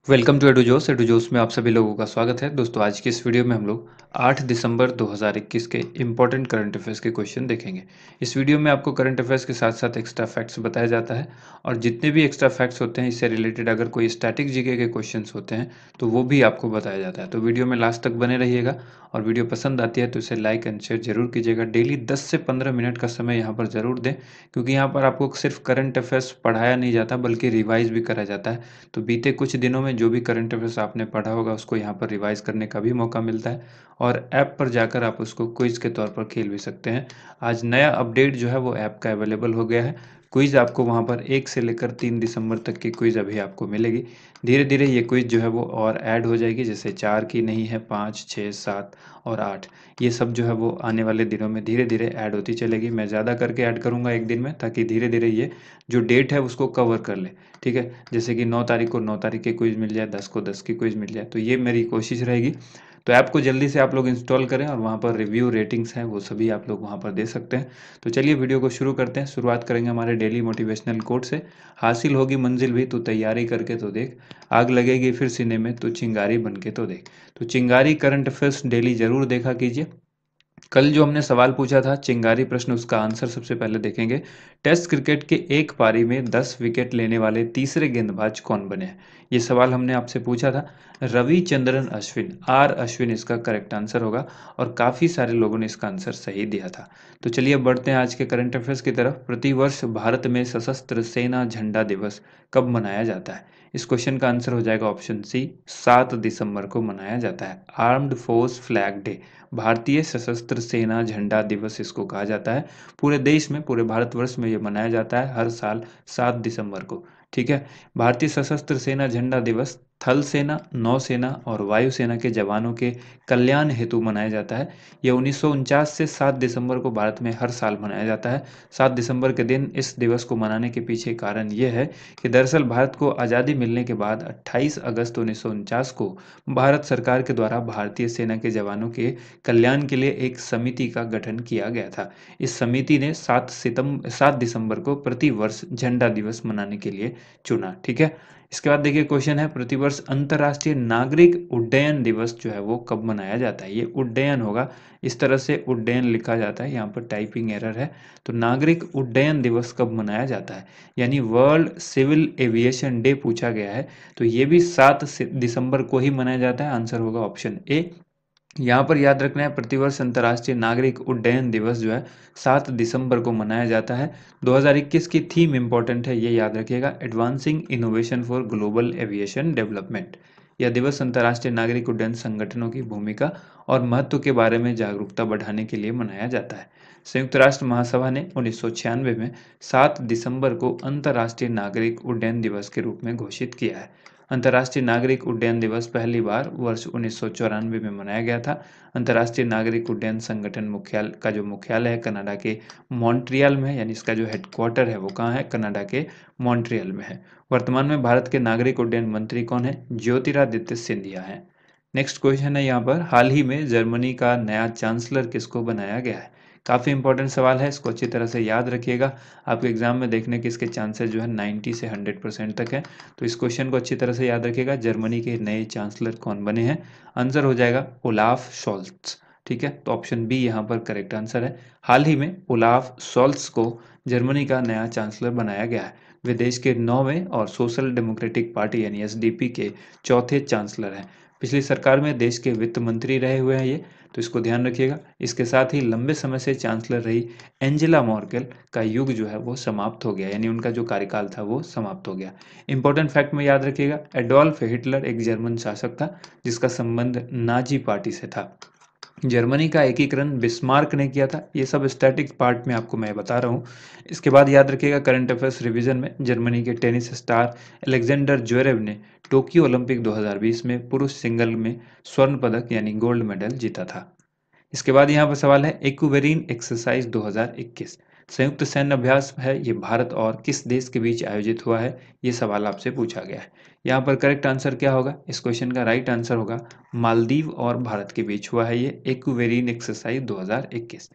Welcome to एडुजोस में आप सभी लोगों का स्वागत है। दोस्तों आज की इस वीडियो में हम लोग 8 दिसंबर 2021 के इम्पोर्टेंट करंट अफेयर्स के क्वेश्चन देखेंगे। इस वीडियो में आपको करंट अफेयर्स के साथ साथ एक्स्ट्रा फैक्ट्स बताया जाता है और जितने भी एक्स्ट्रा फैक्ट्स होते हैं इससे रिलेटेड अगर कोई स्टैटिक जीके के क्वेश्चंस होते हैं तो वो भी आपको बताया जाता है। तो वीडियो में लास्ट तक बने रहिएगा और वीडियो पसंद आती है तो इसे लाइक एंड शेयर जरूर कीजिएगा। डेली 10 से 15 मिनट का समय यहाँ पर ज़रूर दें, क्योंकि यहाँ पर आपको सिर्फ करंट अफेयर्स पढ़ाया नहीं जाता बल्कि रिवाइज भी करा जाता है। तो बीते कुछ दिनों में जो भी करंट अफेयर्स आपने पढ़ा होगा उसको यहाँ पर रिवाइज करने का भी मौका मिलता है और ऐप पर जाकर आप उसको क्विज के तौर पर खेल भी सकते हैं। आज नया अपडेट जो है वो ऐप का अवेलेबल हो गया है। क्विज आपको वहाँ पर 1 से लेकर 3 दिसंबर तक की क्विज अभी आपको मिलेगी। धीरे धीरे ये क्विज जो है वो और ऐड हो जाएगी, जैसे 4 की नहीं है, 5, 6, 7 और 8, ये सब जो है वो आने वाले दिनों में धीरे धीरे ऐड होती चलेगी। मैं ज़्यादा करके ऐड करूँगा एक दिन में, ताकि धीरे धीरे ये जो डेट है उसको कवर कर ले। ठीक है, जैसे कि 9 तारीख को 9 तारीख की क्विज मिल जाए, 10 को 10 की क्विज मिल जाए, तो ये मेरी कोशिश रहेगी। तो ऐप को जल्दी से आप लोग इंस्टॉल करें और वहाँ पर रिव्यू रेटिंग्स हैं वो सभी आप लोग वहाँ पर दे सकते हैं। तो चलिए वीडियो को शुरू करते हैं। शुरुआत करेंगे हमारे डेली मोटिवेशनल कोट से। हासिल होगी मंजिल भी तू तैयारी करके तो देख, आग लगेगी फिर सीने में तू चिंगारी बन के तो देख। तो चिंगारी करंट अफेयर्स डेली जरूर देखा कीजिए। कल जो हमने सवाल पूछा था चिंगारी प्रश्न, उसका आंसर सबसे पहले देखेंगे। टेस्ट क्रिकेट के एक पारी में 10 विकेट लेने वाले तीसरे गेंदबाज कौन बने हैं? ये सवाल हमने आपसे पूछा था। रविचंद्रन अश्विन, आर अश्विन इसका करेक्ट आंसर होगा और काफ़ी सारे लोगों ने इसका आंसर सही दिया था। तो चलिए अब बढ़ते हैं आज के करंट अफेयर्स की तरफ। प्रतिवर्ष भारत में सशस्त्र सेना झंडा दिवस कब मनाया जाता है? इस क्वेश्चन का आंसर हो जाएगा ऑप्शन सी, 7 दिसंबर को मनाया जाता है। आर्म्ड फोर्स फ्लैग डे, भारतीय सशस्त्र सेना झंडा दिवस इसको कहा जाता है। पूरे देश में, पूरे भारतवर्ष में ये मनाया जाता है हर साल 7 दिसंबर को। ठीक है, भारतीय सशस्त्र सेना झंडा दिवस थल सेना, नौसेना और वायुसेना के जवानों के कल्याण हेतु मनाया जाता है। ये 1949 से 7 दिसंबर को भारत में हर साल मनाया जाता है। 7 दिसंबर के दिन इस दिवस को मनाने के पीछे कारण ये है कि दरअसल भारत को आज़ादी मिलने के बाद 28 अगस्त 1949 को भारत सरकार के द्वारा भारतीय सेना के जवानों के कल्याण के लिए एक समिति का गठन किया गया था। इस समिति ने 7 दिसंबर को प्रति वर्ष झंडा दिवस मनाने के लिए चुना। ठीक है, इसके बाद देखिए क्वेश्चन है, प्रतिवर्ष अंतर्राष्ट्रीय नागरिक उड्डयन दिवस जो है वो कब मनाया जाता है? ये उड्डयन होगा, इस तरह से उड्डयन लिखा जाता है, यहाँ पर टाइपिंग एरर है। तो नागरिक उड्डयन दिवस कब मनाया जाता है, यानी वर्ल्ड सिविल एविएशन डे पूछा गया है। तो ये भी 7 दिसंबर को ही मनाया जाता है। आंसर होगा ऑप्शन ए। यहाँ पर याद रखना है, प्रतिवर्ष अंतर्राष्ट्रीय नागरिक उड्डयन दिवस जो है 7 दिसंबर को मनाया जाता है। 2021 की थीम इंपॉर्टेंट है, ये याद रखिएगा, advancing innovation for global aviation development. यह दिवस अंतर्राष्ट्रीय नागरिक उड्डयन संगठनों की भूमिका और महत्व के बारे में जागरूकता बढ़ाने के लिए मनाया जाता है। संयुक्त राष्ट्र महासभा ने 1996 में 7 दिसंबर को अंतर्राष्ट्रीय नागरिक उड्डयन दिवस के रूप में घोषित किया है। अंतर्राष्ट्रीय नागरिक उड्डयन दिवस पहली बार वर्ष 1994 में मनाया गया था। अंतर्राष्ट्रीय नागरिक उड्डयन संगठन मुख्यालय है कनाडा के मॉन्ट्रियल में है, यानी इसका जो हेडक्वार्टर है वो कहाँ है? कनाडा के मॉन्ट्रियल में है। वर्तमान में भारत के नागरिक उड्डयन मंत्री कौन है? ज्योतिरादित्य सिंधिया है। नेक्स्ट क्वेश्चन है यहाँ पर, हाल ही में जर्मनी का नया चांसलर किसको बनाया गया है? काफ़ी इंपॉर्टेंट सवाल है, इसको अच्छी तरह से याद रखिएगा। आपके एग्जाम में देखने के इसके चांसेस जो है 90 से 100% तक है। तो इस क्वेश्चन को अच्छी तरह से याद रखिएगा, जर्मनी के नए चांसलर कौन बने हैं? आंसर हो जाएगा ओलाफ शोल्ट्स। ठीक है, तो ऑप्शन बी यहाँ पर करेक्ट आंसर है। हाल ही में ओलाफ शोल्ट्स को जर्मनी का नया चांसलर बनाया गया है। वे देश के 9वें और सोशल डेमोक्रेटिक पार्टी यानी एसडीपी के चौथे चांसलर हैं। पिछली सरकार में देश के वित्त मंत्री रहे हुए हैं ये, तो इसको ध्यान रखिएगा। इसके साथ ही लंबे समय से चांसलर रही एंजेला मर्केल का युग जो है वो समाप्त हो गया, यानी उनका जो कार्यकाल था वो समाप्त हो गया। इंपॉर्टेंट फैक्ट में याद रखिएगा, एडोल्फ हिटलर एक जर्मन शासक था जिसका संबंध नाजी पार्टी से था। जर्मनी का एकीकरण बिस्मार्क ने किया था। ये सब स्टैटिक पार्ट में आपको मैं बता रहा हूँ। इसके बाद याद रखिएगा, करंट अफेयर्स रिवीजन में जर्मनी के टेनिस स्टार अलेक्जेंडर ज्वेरेव ने टोक्यो ओलंपिक 2020 में पुरुष सिंगल में स्वर्ण पदक यानी गोल्ड मेडल जीता था। इसके बाद यहाँ पर सवाल है, एक्वेरिन एक्सरसाइज 2021 संयुक्त सैन्य अभ्यास है, ये भारत और किस देश के बीच आयोजित हुआ है? ये सवाल आपसे पूछा गया है। यहाँ पर करेक्ट आंसर क्या होगा? इस क्वेश्चन का राइट आंसर होगा मालदीव और भारत के बीच हुआ है ये एक्वेरिन एक्सरसाइज 2021।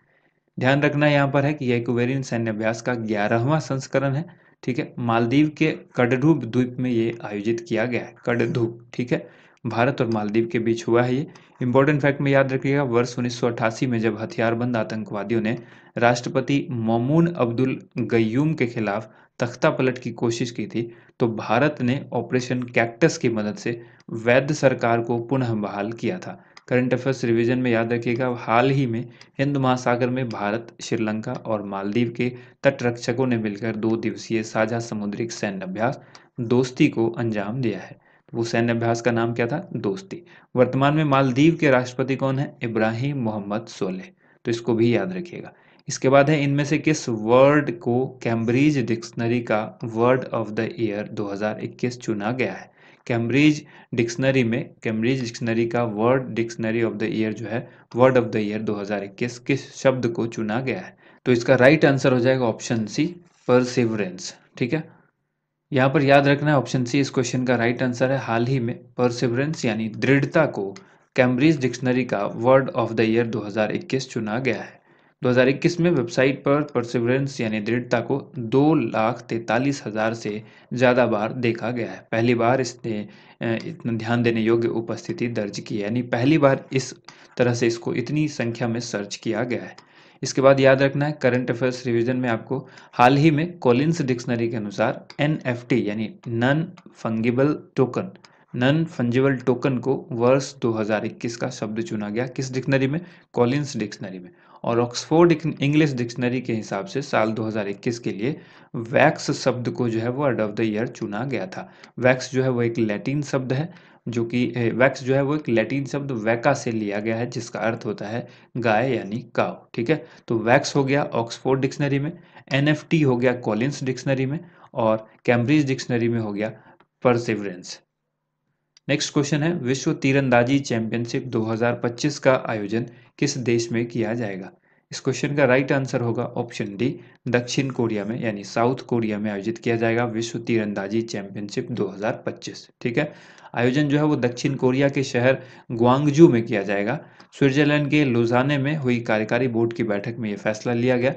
ध्यान रखना यहाँ पर है कि यह एक्वेरिन सैन्य अभ्यास का 11वां संस्करण है। ठीक है। मालदीव के कडधुप द्वीप में ये आयोजित किया गया है, कडधुप, ठीक है। भारत और मालदीव के बीच हुआ है ये। इंपॉर्टेंट फैक्ट में याद रखिएगा, वर्ष 1988 में जब हथियारबंद आतंकवादियों ने राष्ट्रपति मौमून अब्दुल गयूम के खिलाफ तख्ता पलट की कोशिश की थी, तो भारत ने ऑपरेशन कैक्टस की मदद से वैध सरकार को पुनः बहाल किया था। करंट अफेयर्स रिवीजन में याद रखिएगा, हाल ही में हिंद महासागर में भारत, श्रीलंका और मालदीव के तटरक्षकों ने मिलकर 2 दिवसीय साझा समुद्री सैन्य अभ्यास दोस्ती को अंजाम दिया है। वो सैन्य अभ्यास का नाम क्या था? दोस्ती। वर्तमान में मालदीव के राष्ट्रपति कौन है? इब्राहिम मोहम्मद सोलेह। तो इसको भी याद रखिएगा। इसके बाद है, इनमें से किस वर्ड को कैम्ब्रिज डिक्शनरी का वर्ड ऑफ द ईयर 2021 चुना गया है? कैम्ब्रिज डिक्शनरी का word dictionary of the year जो है, वर्ड ऑफ द ईयर 2021 किस शब्द को चुना गया है? तो इसका राइट आंसर हो जाएगा ऑप्शन सी, परसिवरेंस, ठीक है। यहाँ पर याद रखना है ऑप्शन सी इस क्वेश्चन का राइट आंसर है। हाल ही में परसिवरेंस यानी दृढ़ता को कैम्ब्रिज डिक्शनरी का वर्ड ऑफ द ईयर 2021 चुना गया है। 2021 में वेबसाइट पर परसिवरेंस यानी दृढ़ता को 2,43,000 से ज़्यादा बार देखा गया है। पहली बार इसने इतना ध्यान देने योग्य उपस्थिति दर्ज की है, यानी पहली बार इस तरह से इसको इतनी संख्या में सर्च किया गया है। इसके बाद याद रखना है, करंट अफेयर्स रिवीजन में आपको हाल ही में कॉलिन्स डिक्शनरी के अनुसार एनएफटी यानी नन फंजिबल टोकन को वर्ष 2021 का शब्द चुना गया। किस डिक्शनरी में? कॉलिन्स डिक्शनरी में। और ऑक्सफोर्ड इंग्लिश डिक्शनरी के हिसाब से साल 2021 के लिए वैक्स शब्द को जो है वो वर्ड ऑफ द ईयर चुना गया था। वैक्स जो है वो एक लैटिन शब्द है, जो कि वैक्स जो है वो एक लैटिन शब्द वैका से लिया गया है, जिसका अर्थ होता है गाय यानी काव, ठीक है। तो वैक्स हो गया ऑक्सफोर्ड डिक्शनरी में, एनएफटी हो गया कॉलिन्स डिक्शनरी में, और कैम्ब्रिज डिक्शनरी में हो गया परसिवरेंस। नेक्स्ट क्वेश्चन है, विश्व तीरंदाजी चैंपियनशिप 2025 का आयोजन किस देश में किया जाएगा? इस क्वेश्चन का राइट आंसर होगा ऑप्शन डी, दक्षिण कोरिया में यानी साउथ कोरिया में आयोजित किया जाएगा विश्व तीरंदाजी चैंपियनशिप 2025, ठीक है। आयोजन जो है वो दक्षिण कोरिया के शहर ग्वांगजू में किया जाएगा। स्विट्जरलैंड के लुजाने में हुई कार्यकारी बोर्ड की बैठक में यह फैसला लिया गया।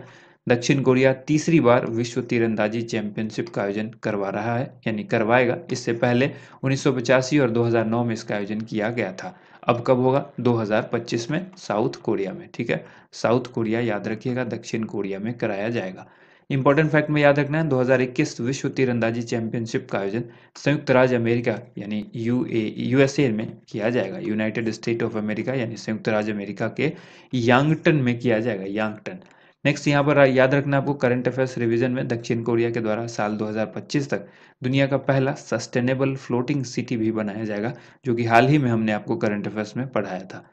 दक्षिण कोरिया तीसरी बार विश्व तीरंदाजी चैंपियनशिप का आयोजन करवा रहा है, यानी करवाएगा। इससे पहले 1985 और 2009 में इसका आयोजन किया गया था। अब कब होगा? 2025 में साउथ कोरिया में, ठीक है। साउथ कोरिया याद रखिएगा, दक्षिण कोरिया में कराया जाएगा। इंपॉर्टेंट फैक्ट में याद रखना है, 2021 विश्व तीरंदाजी चैंपियनशिप का आयोजन संयुक्त राज्य अमेरिका यानी यूएसए में किया जाएगा। यूनाइटेड स्टेट ऑफ अमेरिका यानी संयुक्त राज्य अमेरिका के यांगटन में किया जाएगा, यांगटन। नेक्स्ट यहाँ पर याद रखना आपको, करंट अफेयर्स रिवीजन में दक्षिण कोरिया के द्वारा साल 2025 तक दुनिया का पहला सस्टेनेबल फ्लोटिंग सिटी भी बनाया जाएगा, जो कि हाल ही में हमने आपको करंट अफेयर्स में पढ़ाया था।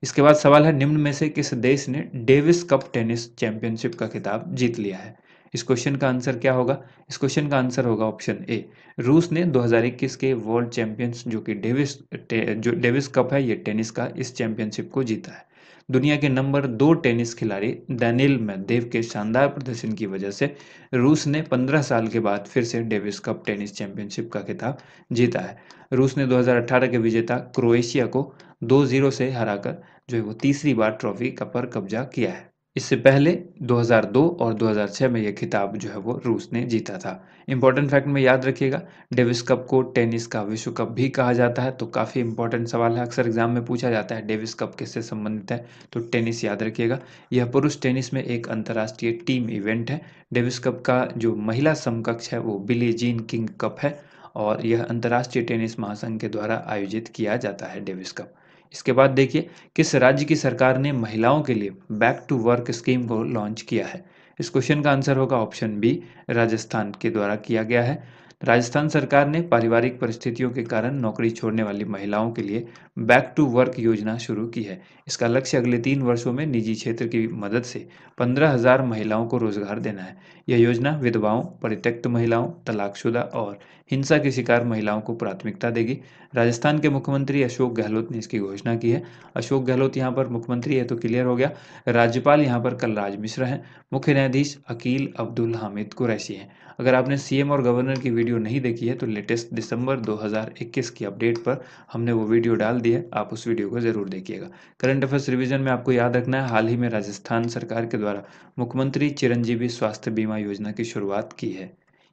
इसके बाद सवाल है, निम्न में से किस देश ने डेविस कप टेनिस चैंपियनशिप का खिताब जीत लिया है? इस क्वेश्चन का आंसर क्या होगा? इस क्वेश्चन का आंसर होगा ऑप्शन ए, रूस ने 2021 के वर्ल्ड चैंपियंस जो कि डेविस कप है, ये टेनिस का, इस चैंपियनशिप को जीता है। दुनिया के नंबर 2 टेनिस खिलाड़ी दानिल मेदवेदेव के शानदार प्रदर्शन की वजह से रूस ने 15 साल के बाद फिर से डेविस कप टेनिस चैंपियनशिप का खिताब जीता है। रूस ने 2018 के विजेता क्रोएशिया को 2-0 से हराकर जो है वो तीसरी बार ट्रॉफी का पर कब्जा किया है। इससे पहले 2002 और 2006 में यह खिताब जो है वो रूस ने जीता था। इंपॉर्टेंट फैक्ट में याद रखिएगा, डेविस कप को टेनिस का विश्व कप भी कहा जाता है। तो काफ़ी इंपॉर्टेंट सवाल है, अक्सर एग्जाम में पूछा जाता है डेविस कप किससे संबंधित है, तो टेनिस याद रखिएगा। यह पुरुष टेनिस में एक अंतर्राष्ट्रीय टीम इवेंट है। डेविस कप का जो महिला समकक्ष है वो बिली जीन किंग कप है, और यह अंतर्राष्ट्रीय टेनिस महासंघ के द्वारा आयोजित किया जाता है डेविस कप। इसके बाद देखिए, किस राज्य की सरकार ने महिलाओं के लिए बैक टू वर्क स्कीम को लॉन्च किया है? इस क्वेश्चन का आंसर होगा ऑप्शन बी, राजस्थान के द्वारा किया गया है। राजस्थान सरकार ने पारिवारिक परिस्थितियों के कारण नौकरी छोड़ने वाली महिलाओं के लिए बैक टू वर्क योजना शुरू की है। इसका लक्ष्य अगले 3 वर्षों में निजी क्षेत्र की मदद से 15,000 महिलाओं को रोजगार देना है। यह योजना विधवाओं, परित्यक्त महिलाओं, तलाकशुदा और हिंसा की शिकार महिलाओं को प्राथमिकता देगी। राजस्थान के मुख्यमंत्री अशोक गहलोत ने इसकी घोषणा की है। अशोक गहलोत यहाँ पर मुख्यमंत्री है तो क्लियर हो गया। राज्यपाल यहाँ पर कलराज मिश्र हैं। मुख्य न्यायाधीश अकील अब्दुल हामिद कुरैशी हैं। अगर आपने सीएम और गवर्नर की वीडियो नहीं देखी है तो लेटेस्ट दिसंबर 2021 की अपडेट पर हमने वो वीडियो डाल दी है, आप उस वीडियो को जरूर देखिएगा। करंट अफेयर्स रिवीजन में आपको याद रखना है, हाल ही में राजस्थान सरकार के द्वारा मुख्यमंत्री चिरंजीवी स्वास्थ्य बीमा योजना की शुरुआत की है।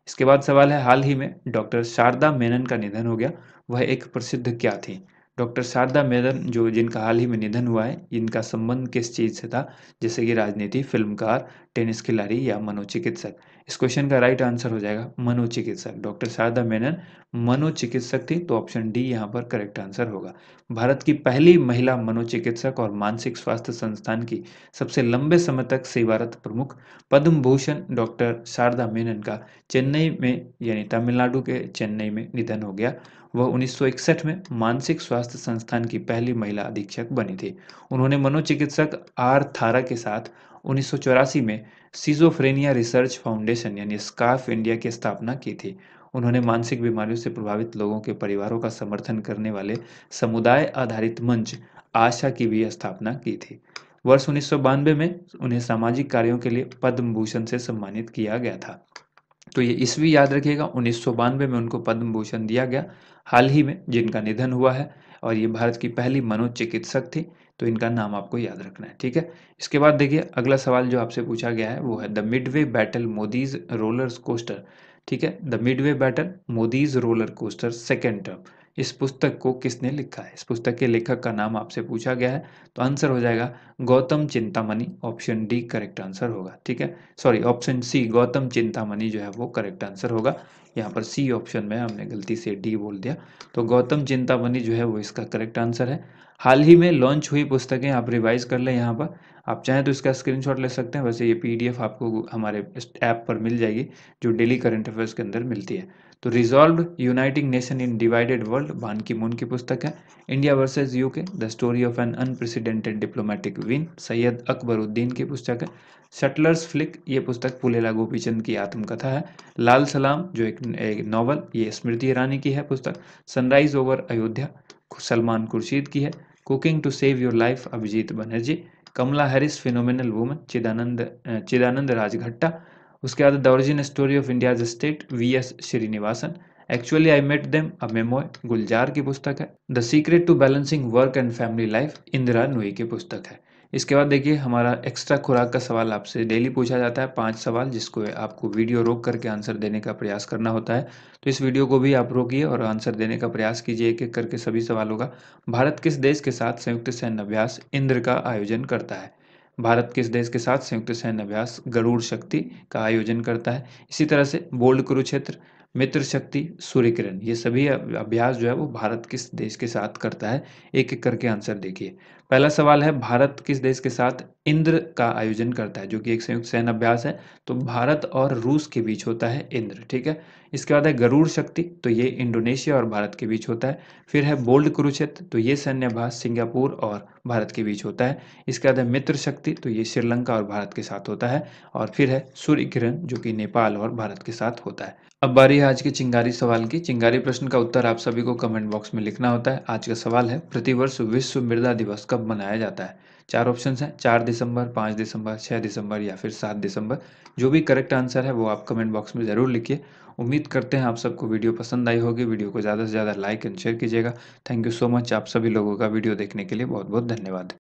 इसके बाद सवाल है, हाल ही में डॉक्टर शारदा मेनन का निधन हो गया, वह एक प्रसिद्ध क्या थी? डॉक्टर शारदा मेनन जो जिनका हाल ही में निधन हुआ है, इनका संबंध किस चीज़ से था? जैसे कि राजनीति, फिल्मकार, टेनिस खिलाड़ी या मनोचिकित्सक। इस क्वेश्चन का राइट आंसर हो जाएगा मनोचिकित्सक। डॉक्टर शारदा मेनन मनोचिकित्सक थी, तो ऑप्शन डी यहाँ पर करेक्ट आंसर होगा। भारत की पहली महिला मनोचिकित्सक और मानसिक स्वास्थ्य संस्थान की सबसे लंबे समय तक सेवारत प्रमुख पद्म भूषण डॉक्टर शारदा मेनन का चेन्नई में यानी तमिलनाडु के चेन्नई में निधन हो गया। वह 1961 में मानसिक स्वास्थ्य संस्थान की पहली महिला अधीक्षक बनी थी। उन्होंने मनोचिकित्सक आर थारा के साथ 1984 में सिजोफ्रेनिया रिसर्च फाउंडेशन यानी स्कार्फ इंडिया की स्थापना की थी। उन्होंने मानसिक बीमारियों से प्रभावित लोगों के परिवारों का समर्थन करने वाले समुदाय आधारित मंच आशा की भी स्थापना की थी। वर्ष 1992 में उन्हें सामाजिक कार्यों के लिए पद्म भूषण से सम्मानित किया गया था। तो ये ईस्वी याद रखिएगा, 1992 में उनको पद्म भूषण दिया गया, हाल ही में जिनका निधन हुआ है, और ये भारत की पहली मनोचिकित्सक थी, तो इनका नाम आपको याद रखना है, ठीक है? इसके बाद देखिए अगला सवाल जो आपसे पूछा गया है वो है the Midway battle Modi's roller coaster, ठीक है? The Midway battle Modi's roller coaster second term, इस पुस्तक को किसने लिखा है? इस पुस्तक के लेखक का नाम आपसे पूछा गया है, तो आंसर हो जाएगा Gautam Chintamani, option D correct answer होगा, ठीक है? Sorry, option C Gautam Chintamani जो है वो करेक्ट आंसर होगा। यहाँ पर सी ऑप्शन में हमने गलती से डी बोल दिया, तो गौतम चिंतामणि जो है वो इसका करेक्ट आंसर है। हाल ही में लॉन्च हुई पुस्तकें आप रिवाइज कर लें, यहाँ पर आप चाहें तो इसका स्क्रीनशॉट ले सकते हैं। वैसे ये पीडीएफ आपको हमारे इस ऐप पर मिल जाएगी जो डेली करंट अफेयर्स के अंदर मिलती है। तो resolve uniting nation in divided world बान की मून की पुस्तक है। India versus UK the story of an unprecedented diplomatic win Syed Akbaruddin की पुस्तक है। शटलर्स फ्लिक ये पुस्तक पुलेला गोपीचंद की आत्मकथा है। लाल सलाम जो एक नॉवल, ये स्मृति ईरानी की है पुस्तक। सनराइज ओवर अयोध्या सलमान खुर्शीद की है। Cooking to save your life Abhijit Banerjee. Kamala Harris phenomenal woman Chidanand Rajghatta. उसके बाद the origin story of India's state V S. Srinivasan. Actually I met them a memoir Gulzar की पुस्तक है। The secret to balancing work and family life Indira Nooyi की पुस्तक है। इसके बाद देखिए हमारा एक्स्ट्रा खुराक का सवाल आपसे डेली पूछा जाता है, 5 सवाल जिसको आपको वीडियो रोक करके आंसर देने का प्रयास करना होता है। तो इस वीडियो को भी आप रोकिए और आंसर देने का प्रयास कीजिए एक-एक करके सभी सवालों का। भारत किस देश के साथ संयुक्त सैन्य अभ्यास इंद्र का आयोजन करता है? भारत किस देश के साथ संयुक्त सैन्य अभ्यास गरुड़ शक्ति का आयोजन करता है? इसी तरह से बोल्ड कुरुक्षेत्र, मित्र शक्ति, सूर्य किरण, ये सभी अभ्यास जो है वो भारत किस देश के साथ करता है? एक-एक करके आंसर देखिए। पहला सवाल है, भारत किस देश के साथ इंद्र का आयोजन करता है? जो कि एक संयुक्त सैन्य अभ्यास है, तो भारत और रूस के बीच होता है इंद्र, ठीक है? इसके बाद है गरुड़ शक्ति, तो ये इंडोनेशिया और भारत के बीच होता है। फिर है बोल्ड कुरुक्षेत्र, तो ये सैन्य अभ्यास सिंगापुर और भारत के बीच होता है। इसके बाद है मित्र शक्ति, तो ये श्रीलंका और भारत के साथ होता है। और फिर है सूर्य किरण जो कि नेपाल और भारत के साथ होता है। अब बारी है आज के चिंगारी सवाल की। चिंगारी प्रश्न का उत्तर आप सभी को कमेंट बॉक्स में लिखना होता है। आज का सवाल है, प्रतिवर्ष विश्व मृदा दिवस कब मनाया जाता है? 4 ऑप्शंस हैं, 4 दिसंबर, 5 दिसंबर, 6 दिसंबर या फिर 7 दिसंबर। जो भी करेक्ट आंसर है वो आप कमेंट बॉक्स में ज़रूर लिखिए। उम्मीद करते हैं आप सबको वीडियो पसंद आई होगी। वीडियो को ज़्यादा से ज़्यादा लाइक एंड शेयर कीजिएगा। Thank you so much. आप सभी लोगों का वीडियो देखने के लिए बहुत बहुत धन्यवाद।